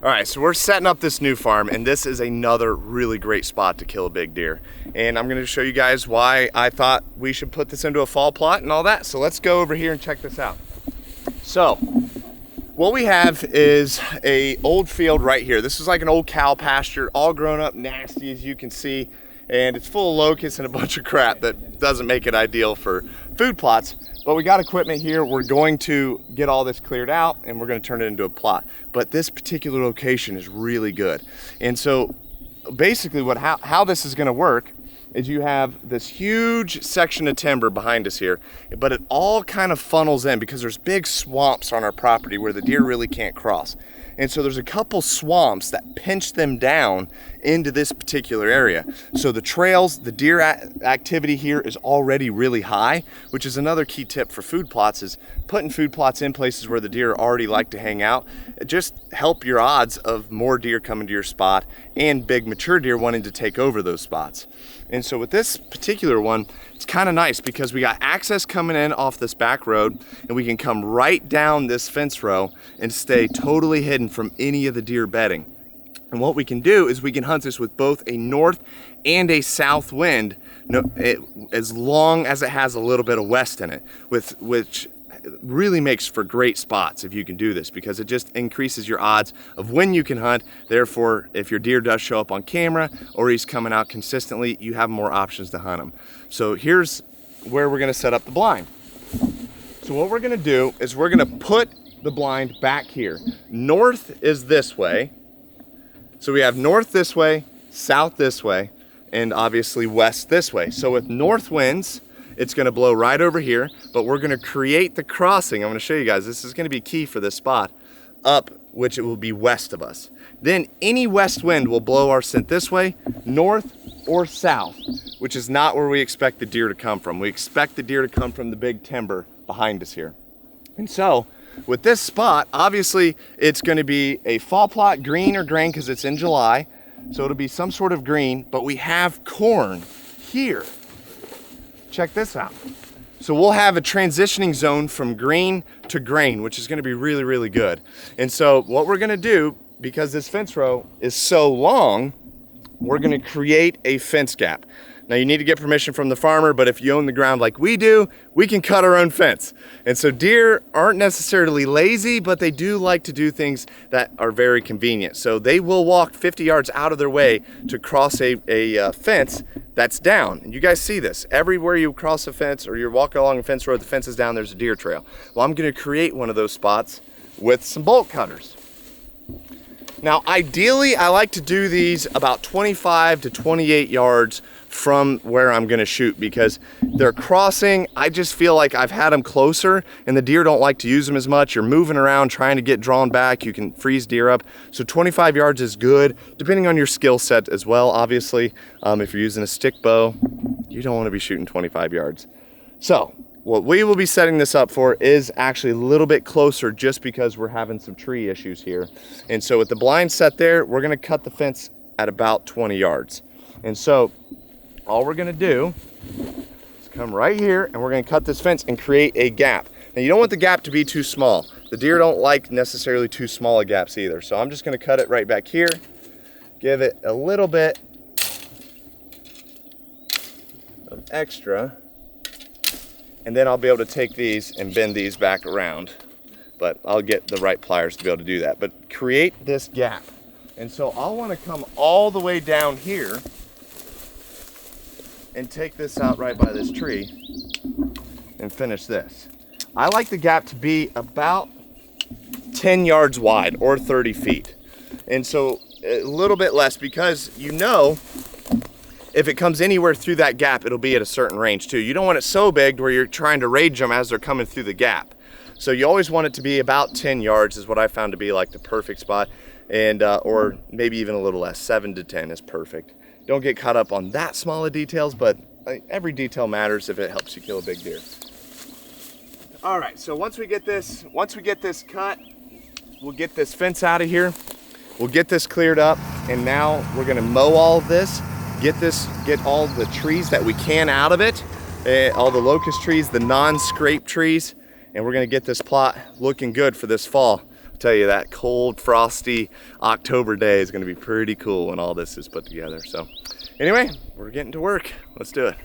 All right, so we're setting up this new farm, and this is another really great spot to kill a big deer. And I'm gonna show you guys why I thought we should put this into a fall plot and all that. So let's go over here and check this out. So what we have is a old field right here. This is like an old cow pasture, all grown up nasty as you can see. And it's full of locusts and a bunch of crap that doesn't make it ideal for food plots. But we got equipment here. We're going to get all this cleared out and we're going to turn it into a plot. But this particular location is really good. And so basically how this is going to work is you have this huge section of timber behind us here, but it all kind of funnels in because there's big swamps on our property where the deer really can't cross. And so there's a couple swamps that pinch them down into this particular area. So the trails, the deer activity here is already really high, which is another key tip for food plots, is putting food plots in places where the deer already like to hang out. Just help your odds of more deer coming to your spot and big mature deer wanting to take over those spots. And so with this particular one, it's kind of nice because we got access coming in off this back road and we can come right down this fence row and stay totally hidden from any of the deer bedding. And what we can do is we can hunt this with both a north and a south wind, as long as it has a little bit of west in it, which really makes for great spots if you can do this, because it just increases your odds of when you can hunt. Therefore, if your deer does show up on camera or he's coming out consistently, you have more options to hunt him. So here's where we're going to set up the blind. So what we're going to do is we're going to put the blind back here. North is this way. So we have north this way, south this way, and obviously west this way. So with north winds, it's going to blow right over here, but we're going to create the crossing. I'm going to show you guys. This is going to be key for this spot. Up, which it will be west of us. Then any west wind will blow our scent this way, north or south, which is not where we expect the deer to come from. We expect the deer to come from the big timber behind us here. And so with this spot, obviously it's going to be a fall plot, green or grain because it's in July. So it'll be some sort of green, but we have corn here. Check this out. So we'll have a transitioning zone from green to grain, which is going to be really, really good. And so what we're going to do, because this fence row is so long, we're going to create a fence gap. Now you need to get permission from the farmer, but if you own the ground like we do, we can cut our own fence. And so deer aren't necessarily lazy, but they do like to do things that are very convenient. So they will walk 50 yards out of their way to cross a fence that's down. And you guys see this. Everywhere you cross a fence or you're walking along a fence road, the fence is down, there's a deer trail. Well, I'm gonna create one of those spots with some bolt cutters. Now, ideally, I like to do these about 25 to 28 yards from where I'm gonna shoot, because they're crossing. I just feel like I've had them closer and the deer don't like to use them as much. You're moving around trying to get drawn back. You can freeze deer up. So 25 yards is good, depending on your skill set as well, obviously. If you're using a stick bow, you don't wanna be shooting 25 yards. So what we will be setting this up for is actually a little bit closer, just because we're having some tree issues here. And so with the blind set there, we're gonna cut the fence at about 20 yards. And so all we're gonna do is come right here and we're gonna cut this fence and create a gap. Now you don't want the gap to be too small. The deer don't like necessarily too small of gaps either. So I'm just gonna cut it right back here, give it a little bit of extra, and then I'll be able to take these and bend these back around. But I'll get the right pliers to be able to do that. But create this gap. And so I'll wanna come all the way down here and take this out right by this tree and finish this. I like the gap to be about 10 yards wide or 30 feet. And so a little bit less, because you know if it comes anywhere through that gap, it'll be at a certain range too. You don't want it so big where you're trying to rage them as they're coming through the gap. So you always want it to be about 10 yards is what I found to be like the perfect spot. And or maybe even a little less, 7 to 10 is perfect. Don't get caught up on that small of details, but every detail matters if it helps you kill a big deer. All right, so once we get this cut, we'll get this fence out of here. We'll get this cleared up, and now we're gonna mow all of this, get all the trees that we can out of it, all the locust trees, the non-scrape trees, and we're gonna get this plot looking good for this fall. tell you, that cold, frosty October day is gonna be pretty cool when all this is put together. So anyway, we're getting to work. Let's do it.